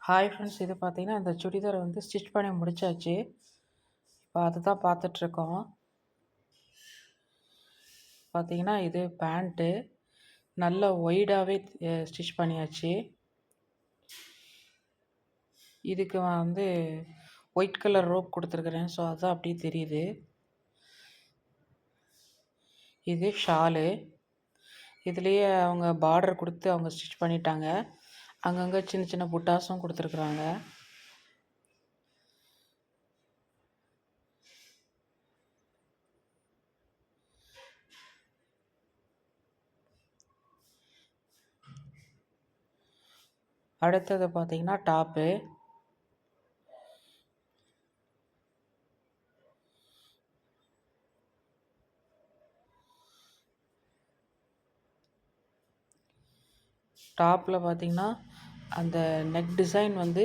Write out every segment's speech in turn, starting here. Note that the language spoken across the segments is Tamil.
ஹாய் ஃப்ரெண்ட்ஸ், இது பார்த்தீங்கன்னா இந்த சுடிதாரை வந்து ஸ்டிச் பண்ணி முடிச்சாச்சு. இப்போ அதுதான் பார்த்துட்ருக்கோம். பார்த்தீங்கன்னா இது பேண்ட்டு நல்ல ஒய்டாகவே ஸ்டிச் பண்ணியாச்சு. இதுக்கு வந்து ஒயிட் கலர் ரோப் கொடுத்துருக்குறேன், ஸோ அதுதான் அப்படியே தெரியுது. இது ஷாலு. இதுலேயே அவங்க பார்டர் கொடுத்து அவங்க ஸ்டிச் பண்ணிட்டாங்க. அங்கங்கே சின்ன சின்ன புட்டாஸும் கொடுத்துருக்குறாங்க. அடுத்தது பார்த்தீங்கன்னா டாப்பு. டாப்பில் பார்த்தீங்கன்னா அந்த நெக் டிசைன் வந்து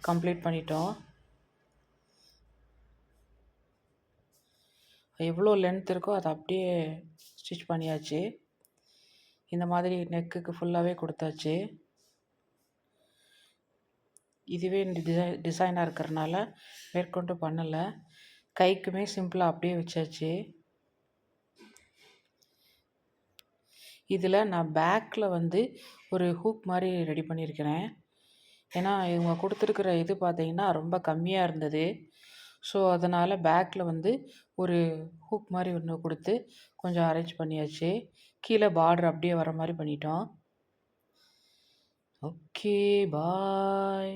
கம்ப்ளீட் பண்ணிட்டோம். எவ்வளோ லென்த் இருக்கோ அதை அப்படியே ஸ்டிச் பண்ணியாச்சு. இந்த மாதிரி நெக்குக்கு ஃபுல்லாகவே கொடுத்தாச்சு. இதுவே இந்த டிசைனாக இருக்கிறனால மேற்கொண்டு பண்ணலை. கைக்குமே சிம்பிளாக அப்படியே வச்சாச்சு. இதில் நான் பேக்கில் வந்து ஒரு ஹூக் மாதிரி ரெடி பண்ணியிருக்கிறேன். ஏன்னா இவங்க கொடுத்துருக்குற இது பார்த்தீங்கன்னா ரொம்ப கம்மியாக இருந்தது. ஸோ அதனால் பேக்கில் வந்து ஒரு ஹூக் மாதிரி ஒன்று கொடுத்து கொஞ்சம் அரேஞ்ச் பண்ணியாச்சு. கீழே பார்டர் அப்படியே வர மாதிரி பண்ணிட்டோம். ஓகே, பாய்.